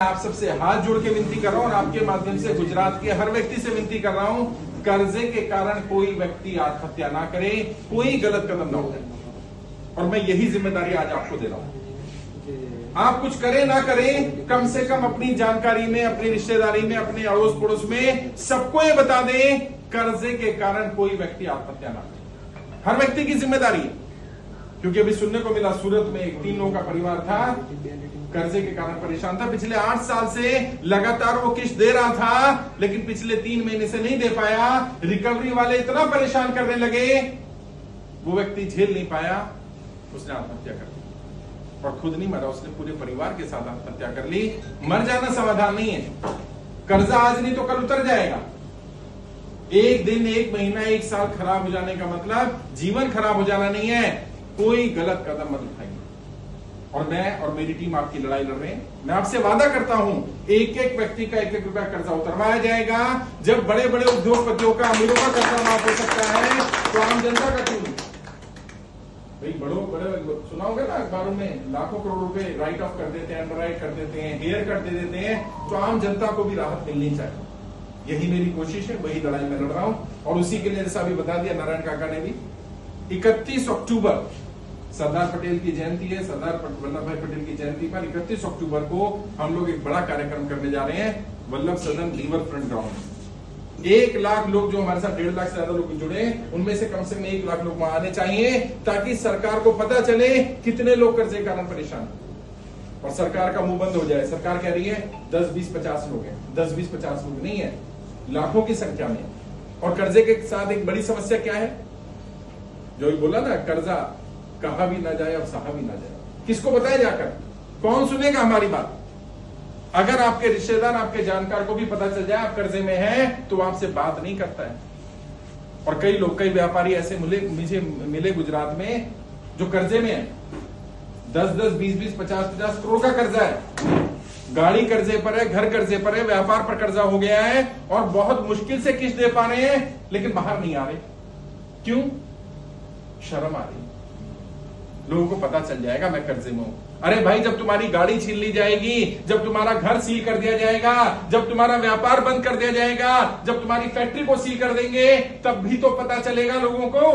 आप सबसे हाथ जोड़ के विनती कर रहा हूं और आपके माध्यम से गुजरात के हर व्यक्ति से विनती कर रहा हूं, कर्जे के कारण कोई व्यक्ति आत्महत्या ना करे, कोई गलत कदम ना उठाए। और मैं यही जिम्मेदारी आज आपको दे रहा हूं। आप कुछ करें ना करें, कम से कम अपनी जानकारी में, अपनी रिश्तेदारी में, अपने अड़ोस पड़ोस में सबको ये बता दें, कर्जे के कारण कोई व्यक्ति आत्महत्या ना करे। हर व्यक्ति की जिम्मेदारी है। क्योंकि अभी सुनने को मिला, सूरत में एक 3 लोगों का परिवार था, कर्जे के कारण परेशान था। पिछले 8 साल से लगातार वो किस्त दे रहा था, लेकिन पिछले 3 महीने से नहीं दे पाया। रिकवरी वाले इतना परेशान करने लगे, वो व्यक्ति झेल नहीं पाया, उसने आत्महत्या कर ली। और खुद नहीं मरा, उसने पूरे परिवार के साथ आत्महत्या कर ली। मर जाना समाधान नहीं है। कर्जा आज नहीं तो कल उतर जाएगा। एक दिन, एक महीना, एक साल खराब हो जाने का मतलब जीवन खराब हो जाना नहीं है। कोई गलत कदम मत उठाइए। और मैं और मेरी टीम आपकी लड़ाई लड़ रहे हैं। मैं आपसे वादा करता हूं, एक एक व्यक्ति का 1-1 रुपया कर्जा उतरवाया जाएगा। जब बड़े बड़े उद्योगपतियों का, अमीरों का कर्जा माफ हो सकता है, तो आम जनता का क्यों नहीं? भाई बड़े सुना होगा ना अखबारों में, लाखों करोड़ रुपए राइट ऑफ कर देते हैं, अंडरराइट कर देते हैं, हेयर कट दे देते हैं, तो आम जनता को भी राहत मिलनी चाहिए। यही मेरी कोशिश है, वही लड़ाई में लड़ रहा हूं। और उसी के लिए जैसा अभी बता दिया नारायण काका ने भी, 31 अक्टूबर सरदार पटेल की जयंती है। सरदार वल्लभ भाई पटेल की जयंती पर 31 अक्टूबर को हम लोग एक बड़ा कार्यक्रम करने जा रहे हैं, वल्लभ सदन रिवर फ्रंट ग्राउंड। 1 लाख लोग, जो हमारे साथ 1.5 लाख से ज्यादा लोग जुड़े, उनमें से कम 1 लाख लोग वहां आने चाहिए, ताकि सरकार को पता चले कितने लोग कर्जे के कारण परेशान हैं। और सरकार का मुंह बंद हो जाए। सरकार कह रही है 10, 20, 50 लोग हैं। 10, 20, 50 लोग नहीं है, लाखों की संख्या में। और कर्जे के साथ एक बड़ी समस्या क्या है, जो बोला ना, कर्जा कहा भी ना जाए और सहा भी ना जाए। किसको बताए जाकर? कौन सुनेगा हमारी बात? अगर आपके रिश्तेदार, आपके जानकार को भी पता चल जाए आप कर्जे में हैं, तो आपसे बात नहीं करता है। और कई लोग, कई व्यापारी ऐसे मुझे मिले गुजरात में, जो कर्जे में है। 10-10, 20-20, 50-50 करोड़ का कर्जा है। गाड़ी कर्जे पर है, घर कर्जे पर है, व्यापार पर कर्जा हो गया है, और बहुत मुश्किल से किस्त दे पा रहे हैं, लेकिन बाहर नहीं आ रहे। क्यों? शर्म आ रही। लोगों को पता चल जाएगा मैं कर्जे में हूं। अरे भाई, जब तुम्हारी गाड़ी छीन ली जाएगी, जब तुम्हारा घर सील कर दिया जाएगा, जब तुम्हारा व्यापार बंद कर दिया जाएगा, जब तुम्हारी फैक्ट्री को सील कर देंगे, तब भी तो पता चलेगा लोगों को।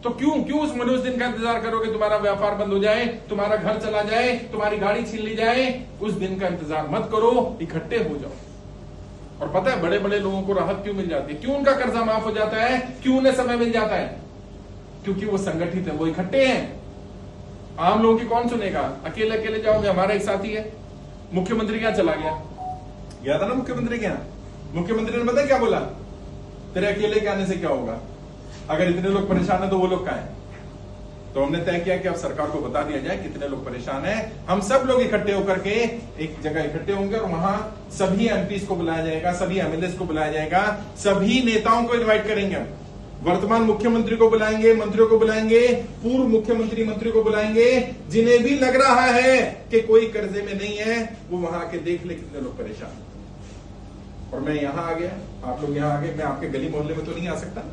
तो क्यों उस दिन का इंतजार करोगे? तुम्हारा व्यापार बंद हो जाए, तुम्हारा घर चला जाए, तुम्हारी गाड़ी छीन ली जाए, उस दिन का इंतजार मत करो, इकट्ठे हो जाओ। और पता है बड़े बड़े लोगों को राहत क्यों मिल जाती है? क्यों उनका कर्जा माफ हो जाता है? क्यों उन्हें समय मिल जाता है? क्योंकि वो संगठित है, वो इकट्ठे हैं। आम लोगों की कौन सुनेगा? अकेले अकेले जाओगे। हमारा एक साथी है, मुख्यमंत्री क्या चला गया था ना, मुख्यमंत्री क्या, मुख्यमंत्री ने पता क्या बोला? तेरे अकेले के आने से क्या होगा? अगर इतने लोग परेशान है तो वो लोग कहां हैं? तो हमने तय किया कि अब सरकार को बता दिया जाए कितने लोग परेशान हैं। हम सब लोग इकट्ठे होकर के एक जगह इकट्ठे होंगे, और वहां सभी एमपीज को बुलाया जाएगा, सभी एमएलए को बुलाया जाएगा, सभी नेताओं को इन्वाइट करेंगे हम। वर्तमान मुख्यमंत्री को बुलाएंगे, मंत्रियों को बुलाएंगे, पूर्व मुख्यमंत्री मंत्री को बुलाएंगे। जिन्हें भी लग रहा है कि कोई कर्जे में नहीं है, वो वहां आके देख ले कितने लोग परेशान। और मैं यहां आ गया, आप लोग यहां आ गए, मैं आपके गली मोहल्ले में तो नहीं आ सकता।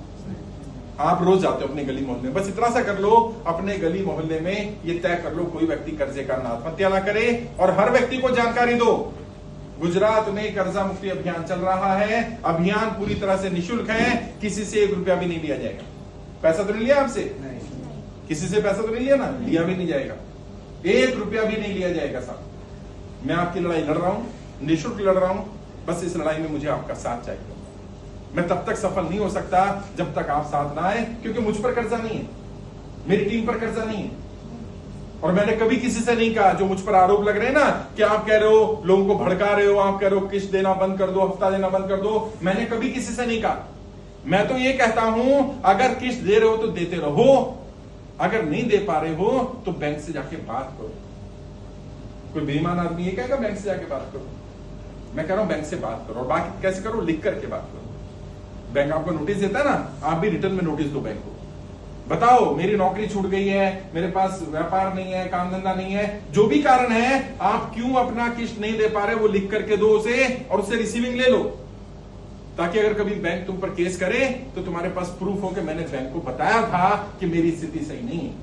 आप रोज जाते हो अपने गली मोहल्ले में, बस इतना सा कर लो, अपने गली मोहल्ले में ये तय कर लो कोई व्यक्ति कर्जे का आत्महत्या ना करे। और हर व्यक्ति को जानकारी दो, गुजरात में कर्जा मुक्ति अभियान चल रहा है। अभियान पूरी तरह से निःशुल्क है, किसी से 1 रुपया भी नहीं लिया जाएगा। पैसा तो नहीं लिया आपसे? नहीं। किसी से पैसा तो नहीं लिया ना? लिया भी नहीं जाएगा। 1 रुपया भी नहीं लिया जाएगा साहब। मैं आपकी लड़ाई लड़ रहा हूं, निःशुल्क लड़ रहा हूं। बस इस लड़ाई में मुझे आपका साथ चाहिए। मैं तब तक सफल नहीं हो सकता जब तक आप साथ ना आए, क्योंकि मुझ पर कर्जा नहीं है, मेरी टीम पर कर्जा नहीं है। और मैंने कभी किसी से नहीं कहा, जो मुझ पर आरोप लग रहे हैं ना, कि आप कह रहे हो लोगों को भड़का रहे हो, आप कह रहे हो किस्त देना बंद कर दो, हफ्ता देना बंद कर दो, मैंने कभी किसी से नहीं कहा। मैं तो ये कहता हूं, अगर किस्त दे रहे हो तो देते रहो, अगर नहीं दे पा रहे हो तो बैंक से जाके बात करो। कोई बेईमान आदमी ये कहेगा बैंक से जाके बात करो? मैं कह रहा हूं बैंक से बात करो। और बात कैसे करो? लिख करके बात करो। बैंक आपको नोटिस देता है ना, आप भी रिटर्न में नोटिस दो बैंक को। बताओ मेरी नौकरी छूट गई है, मेरे पास व्यापार नहीं है, काम धंधा नहीं है, जो भी कारण है, आप क्यों अपना किस्त नहीं दे पा रहे, वो लिख करके दो उसे, और उससे रिसीविंग ले लो, ताकि अगर कभी बैंक तुम पर केस करे तो तुम्हारे पास प्रूफ हो कि मैंने बैंक को बताया था कि मेरी स्थिति सही नहीं है।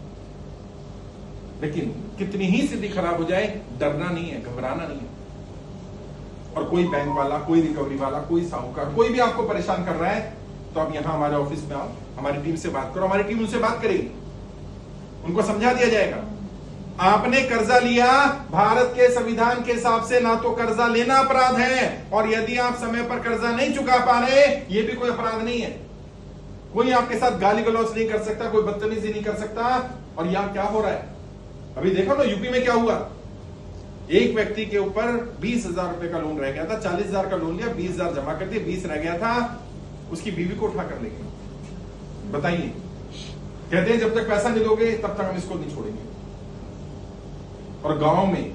लेकिन कितनी ही स्थिति खराब हो जाए, डरना नहीं है, घबराना नहीं है। और कोई बैंक वाला, कोई रिकवरी वाला, कोई साहूकार, कोई भी आपको परेशान कर रहा है, तो आप यहां हमारे ऑफिस में आओ, हमारी टीम से बात करो, हमारी टीम उनसे बात करेगी, उनको समझा दिया जाएगा। आपने कर्जा लिया, भारत के संविधान के हिसाब से ना तो कर्जा लेना अपराध है, और यदि आप समय पर कर्जा नहीं चुका पा रहे, ये भी कोई अपराध नहीं है। कोई आपके साथ गाली गलौज नहीं कर सकता, कोई बदतमीजी नहीं कर सकता। और यहां क्या हो रहा है, अभी देखो ना यूपी में क्या हुआ, एक व्यक्ति के ऊपर 20,000 रुपए का लोन रह गया था, 40,000 का लोन लिया, 20,000 जमा कर दिए, 20 रह गया था, उसकी बीवी को उठा कर ले गए। बताइए, कहते हैं जब तक पैसा नहीं दोगे तब तक हम इसको नहीं छोड़ेंगे। और गांव में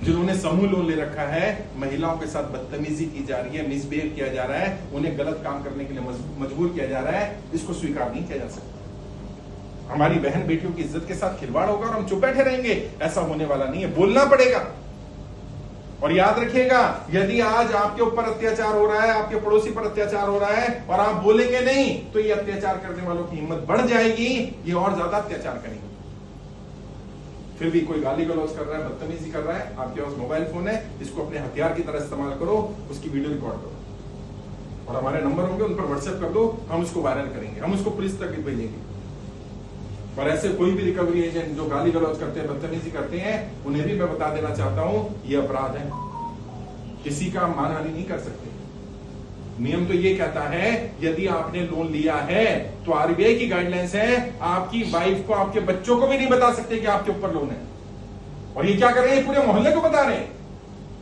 जिन्होंने समूह लोन ले रखा है, महिलाओं के साथ बदतमीजी की जा रही है, मिसबिहेव किया जा रहा है, उन्हें गलत काम करने के लिए मजबूर किया जा रहा है, इसको स्वीकार नहीं किया जा सकता। हमारी बहन बेटियों की इज्जत के साथ खिलवाड़ होगा और हम चुप बैठे रहेंगे, ऐसा होने वाला नहीं है, बोलना पड़ेगा। और याद रखिएगा, यदि आज आपके ऊपर अत्याचार हो रहा है, आपके पड़ोसी पर अत्याचार हो रहा है, और आप बोलेंगे नहीं, तो ये अत्याचार करने वालों की हिम्मत बढ़ जाएगी, ये और ज्यादा अत्याचार करेंगे। फिर भी कोई गाली गलौज कर रहा है, बदतमीजी कर रहा है, आपके पास मोबाइल फोन है, इसको अपने हथियार की तरह इस्तेमाल करो, उसकी वीडियो रिकॉर्ड करो, और हमारे नंबर होंगे उन पर व्हाट्सएप कर दो, हम उसको वायरल करेंगे, हम उसको पुलिस तक भेजेंगे। और ऐसे कोई भी रिकवरी एजेंट जो गाली गलौज करते हैं, बदतमीजी करते हैं, उन्हें भी मैं बता देना चाहता हूं, ये अपराध है, किसी का मानहानि नहीं कर सकते। नियम तो ये कहता है, यदि आपने लोन लिया है तो आरबीआई की गाइडलाइंस है, आपकी वाइफ को, आपके बच्चों को भी नहीं बता सकते कि आपके ऊपर लोन है। और ये क्या कर रहे हैं, पूरे मोहल्ले को बता रहे हैं,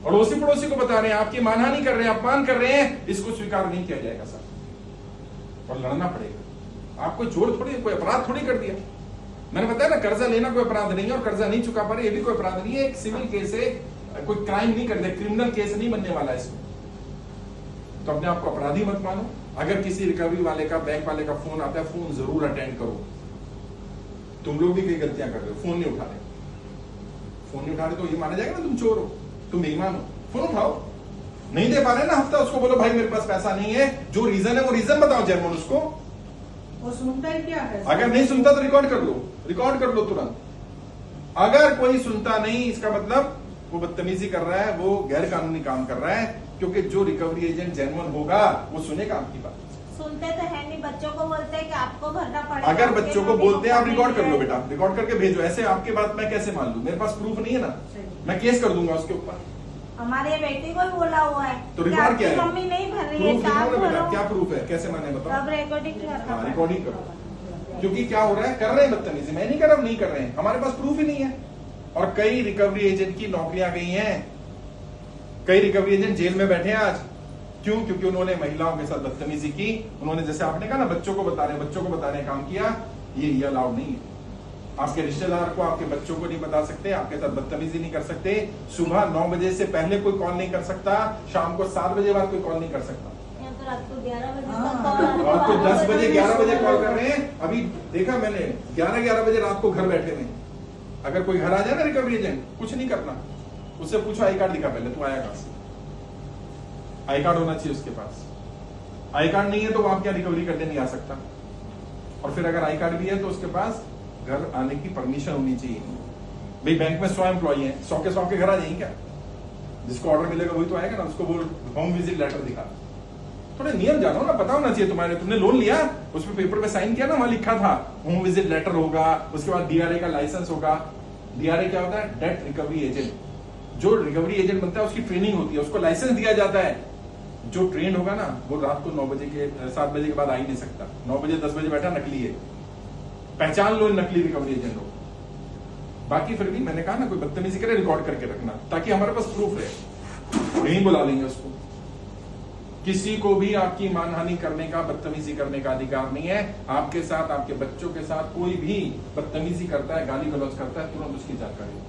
अड़ोसी पड़ोसी को बता रहे हैं, आपकी मानहानि कर रहे हैं, अपमान कर रहे हैं, इसको स्वीकार नहीं किया जाएगा सर, और लड़ना पड़ेगा। आपको चोर थोड़ी, कोई अपराध थोड़ी कर दिया। मैंने बताया ना, कर्जा लेना कोई अपराध नहीं है, और कर्जा नहीं चुका पा रहे, ये भी कोई अपराध नहीं है, एक सिविल केस है, कोई क्राइम नहीं कर दिया, क्रिमिनल केस नहीं बनने वाला इसमें। तो अपने आप को अपराधी मत मानो। अगर किसी रिकवरी वाले का, बैंक वाले का फोन आता है, फोन जरूर अटेंड करो। तुम लोग भी कई गलतियां कर रहे हो, फोन नहीं उठा रहे, फोन नहीं उठा रहे तो ये माना जाएगा ना तुम चोर हो, तुम बेईमान हो। फोन उठाओ, नहीं दे पा रहे ना हफ्ता, उसको बोलो भाई मेरे पास पैसा नहीं है, जो रीजन है वो रीजन बताओ जर्मन उसको, वो सुनता ही क्या है। अगर नहीं सुनता तो रिकॉर्ड कर लो, रिकॉर्ड कर लो तुरंत। अगर कोई सुनता नहीं, इसका मतलब वो बदतमीजी कर रहा है, वो गैर कानूनी काम कर रहा है, क्योंकि जो रिकवरी एजेंट जेन्युइन होगा वो सुनेगा आपकी बात। सुनते तो है नहीं, बच्चों को बोलते हैं कि आपको भरना पड़ेगा। अगर बच्चों को बोलते हैं, आप रिकॉर्ड कर लो बेटा, रिकॉर्ड करके भेजो। ऐसे आपकी बात मैं कैसे मान लूं, मेरे पास प्रूफ नहीं है ना, मैं केस कर दूंगा उसके ऊपर। हमारे बेटी को बोला हुआ है तो रिकॉर्ड क्या है, मम्मी नहीं भर रही प्रूफ दिखाओ ना बेटा, है, क्या प्रूफ है, कैसे माने बताओ। अब रिकॉर्डिंग हाँ, रिकॉर्डिंग करो, क्योंकि क्या हो रहा है, कर रहे हैं बदतमीजी, मैं नहीं कर रहा, नहीं कर रहे हैं, हमारे पास प्रूफ ही नहीं है। और कई रिकवरी एजेंट की नौकरियां गई हैं, कई रिकवरी एजेंट जेल में बैठे हैं आज। क्यों? क्योंकि उन्होंने महिलाओं के साथ बदतमीजी की, उन्होंने जैसे आपने कहा ना, बच्चों को बता रहे काम किया, ये अलाउड नहीं है। आपके रिश्तेदार को, आपके बच्चों को नहीं बता सकते, आपके साथ बदतमीजी नहीं कर सकते, सुबह 9 बजे से पहले कोई कॉल नहीं कर सकता, शाम को 7 बजे बाद कोई कॉल नहीं कर सकता, तो रात को 11 बजे रात को 10 बजे 11 बजे कॉल कर रहे हैं। अभी देखा मैंने, 11 बजे रात को घर बैठे हुए। अगर कोई घर आ जाए ना रिकवरी एजेंट, कुछ नहीं करना, उससे पूछो आई कार्ड दिखा पहले, तू आया कहां से, आई कार्ड होना चाहिए उसके पास। आई कार्ड नहीं है तो वो आप क्या रिकवरी करने नहीं आ सकता। और फिर अगर आई कार्ड भी है तो उसके पास घर आने की परमिशन होनी चाहिए। भाई बैंक में 100 एम्प्लॉई हैं, 100 के घर आ जाएंगे क्या? जिसको ऑर्डर मिलेगा वही तो आएगा ना, उसको बोल होम विजिट लेटर दिखा। थोड़े नियम जानो ना, पता होना चाहिए तुम्हारे। तुमने लोन लिया, उसमें पेपर पे साइन किया ना, वहां लिखा था होम विजिट लेटर होगा, उसके बाद डीआरए का लाइसेंस होगा। डीआरए क्या होता है? Date recovery agent. जो रिकवरी एजेंट बनता है उसकी ट्रेनिंग होती है, उसको लाइसेंस दिया जाता है। जो ट्रेंड होगा ना, वो रात को 9 बजे के 7 बजे के बाद आ ही नहीं सकता। 9 बजे 10 बजे बैठा नकली है, पहचान लो नकली रिकवरी एजेंट हो। बाकी फिर भी मैंने कहा ना, कोई बदतमीजी करे रिकॉर्ड करके रखना, ताकि हमारे पास प्रूफ है, नहीं बुला लेंगे उसको। किसी को भी आपकी मानहानि करने का, बदतमीजी करने का अधिकार नहीं है। आपके साथ, आपके बच्चों के साथ कोई भी बदतमीजी करता है, गाली गलौज करता है, तुरंत उसकी जानकारी।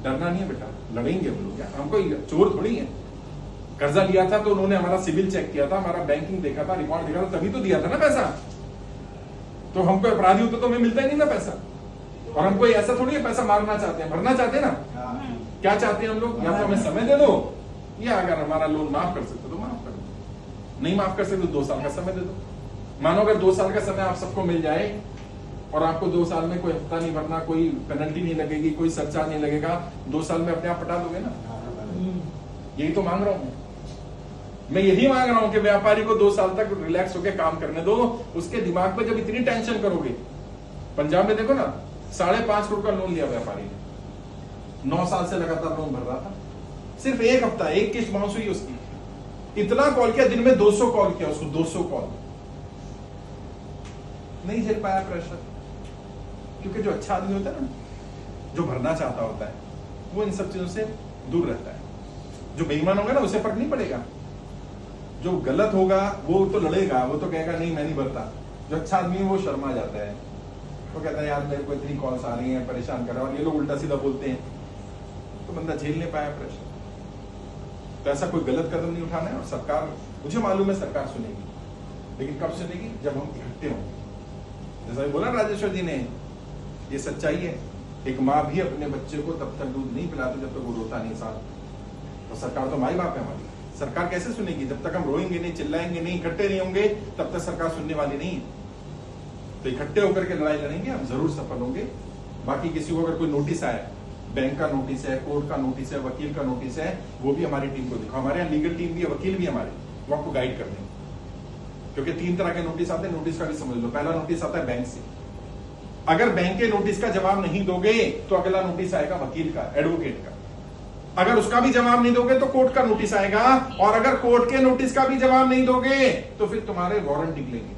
डरना नहीं है बेटा, लड़ेंगे हम लोग, हम कोई चोर थोड़ी है। कर्जा लिया था तो उन्होंने हमारा सिविल चेक किया था, हमारा बैंकिंग देखा था, रिकॉर्ड देखा था, तभी तो दिया था ना पैसा। तो हम कोई अपराधी होते तो हमें मिलता ही नहीं ना पैसा। और हम कोई ऐसा थोड़ी है पैसा मांगना चाहते हैं, भरना चाहते हैं ना। क्या चाहते हैं हम लोग? या तो हमें समय दे दो, या अगर हमारा लोन माफ कर सकते तो माफ कर दो, नहीं माफ कर सकते तो 2 साल का समय दे दो। मानो अगर 2 साल का समय आप सबको मिल जाए और आपको 2 साल में कोई हफ्ता नहीं भरना, कोई पेनल्टी नहीं लगेगी, कोई सरचार्ज नहीं लगेगा, 2 साल में अपने आप पटा दोगे ना। यही तो मांग रहा हूं मैं यही मांग रहा हूं कि व्यापारी को 2 साल तक रिलैक्स होकर काम करने दो। उसके दिमाग पे जब इतनी टेंशन करोगे, पंजाब में देखो ना 5.5 करोड़ का लोन लिया व्यापारी ने, 9 साल से लगातार लोन भर रहा था, सिर्फ 1 हफ्ता 1 किस्त बाउंस हुई उसकी, इतना कॉल किया, दिन में 200 कॉल किया उसको, 200 कॉल, नहीं झेल पाया प्रेशर। क्योंकि जो अच्छा आदमी होता है ना, जो भरना चाहता होता है, वो इन सब चीजों से दूर रहता है। जो बेईमान होगा ना उसे फर्क नहीं पड़ेगा, जो गलत होगा वो तो लड़ेगा, वो तो कहेगा नहीं मैं नहीं भरता। जो अच्छा आदमी है वो शर्मा जाता है, वो कहता है यार मेरे को इतनी कॉल्स आ रही हैं, परेशान कर रहा है, और ये लोग उल्टा सीधा बोलते हैं, तो बंदा झेल नहीं पाया प्रेशर। तो ऐसा कोई गलत कदम नहीं उठाना है। और सरकार, मुझे मालूम है सरकार सुनेगी, लेकिन कब सुनेगी? जब हम इकट्ठे होंगे। जैसा बोला राजेश्वर जी ने, ये सच्चाई है, एक माँ भी अपने बच्चे को तब तक दूध नहीं पिलाती जब तक वो रोता नहीं साथ। तो सरकार तो माई बाप है हमारी, सरकार कैसे सुनेगी? जब तक हम रोएंगे नहीं, चिल्लाएंगे नहीं, इकट्ठे नहीं होंगे, तब तक सरकार सुनने वाली नहीं है। तो इकट्ठे होकर के लड़ाई लड़ेंगे, हम जरूर सफल होंगे। बाकी किसी को अगर कोई नोटिस आया, बैंक का नोटिस है, कोर्ट का नोटिस है, वकील का नोटिस है, वो भी हमारी टीम को दिखाओ। हमारे यहाँ लीगल टीम भी है, वकील भी हमारे, वो आपको गाइड कर देंगे। क्योंकि 3 तरह के नोटिस आते हैं, नोटिस का भी समझ लो। पहला नोटिस आता है बैंक से, अगर बैंक के नोटिस का जवाब नहीं दोगे तो अगला नोटिस आएगा वकील का, एडवोकेट का। अगर उसका भी जवाब नहीं दोगे तो कोर्ट का नोटिस आएगा, और अगर कोर्ट के नोटिस का भी जवाब नहीं दोगे तो फिर तुम्हारे वारंट निकलेंगे।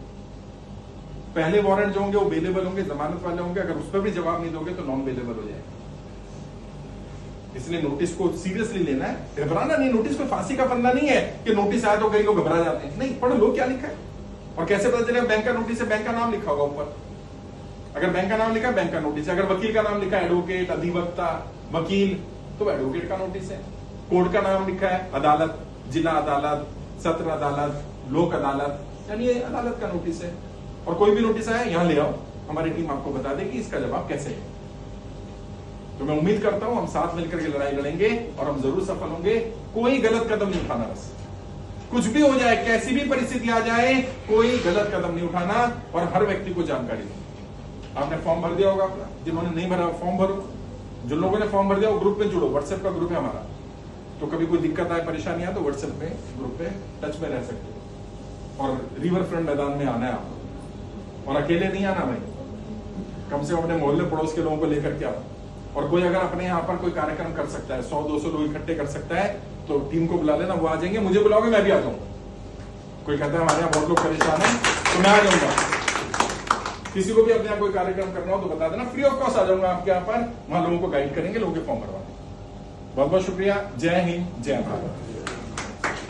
पहले वारंट जो होंगे वो बेलेबल होंगे, जमानत वाले होंगे, अगर उस पर भी जवाब नहीं दोगे तो नॉन बेलेबल हो जाएगा। इसलिए नोटिस को सीरियसली लेना है, घबराना नहीं। नोटिस कोई फांसी का फंदा नहीं है कि नोटिस आया तो कई लोग घबरा जाते हैं। नहीं, पढ़ो लो क्या लिखा है, और कैसे पता चलेगा बैंक का नोटिस है? बैंक का नाम लिखा होगा ऊपर, अगर बैंक का नाम लिखा है बैंक का नोटिस है, अगर वकील का नाम लिखा है एडवोकेट, अधिवक्ता, वकील, तो एडवोकेट का नोटिस है। कोर्ट का नाम लिखा है अदालत, जिला अदालत, सत्र अदालत, लोक अदालत, यानी ये अदालत का नोटिस है। और कोई भी नोटिस आया यहां ले आओ, हमारी टीम आपको बता देगी इसका जवाब कैसे है। तो मैं उम्मीद करता हूं हम साथ मिलकर के लड़ाई लड़ेंगे और हम जरूर सफल होंगे। कोई गलत कदम नहीं उठाना, बस कुछ भी हो जाए, कैसी भी परिस्थिति आ जाए, कोई गलत कदम नहीं उठाना, और हर व्यक्ति को जानकारी दो। आपने फॉर्म भर दिया होगा अपना, जिन्होंने नहीं भरा फॉर्म भरो, जो लोगों ने फॉर्म भर दिया वो ग्रुप में जुड़ो, व्हाट्सएप का ग्रुप है हमारा। तो कभी कोई दिक्कत आए, परेशानी आए तो व्हाट्सएप पे ग्रुप पे टच में रह सकते हो। और रिवर फ्रंट मैदान में आना है आपको, और अकेले नहीं आना भाई, कम से कम अपने मोहल्ले पड़ोस के लोगों को लेकर के आओ। और कोई अगर अपने यहाँ पर कोई कार्यक्रम कर सकता है, 100-200 लोग इकट्ठे कर सकता है, तो टीम को बुला लेना, वो आ जाएंगे। मुझे बुलाओगे मैं भी आ जाऊंगा। कोई कहता है हमारे यहाँ बहुत लोग परेशान है तो मैं आ जाऊंगा। किसी को भी अपने यहाँ कोई कार्यक्रम करना हो तो बता देना, फ्री ऑफ कॉस्ट आ जाऊंगा आपके यहाँ पर, वहां लोगों को गाइड करेंगे, लोगों के फॉर्म भरवाने। बहुत बहुत शुक्रिया। जय हिंद, जय भारत।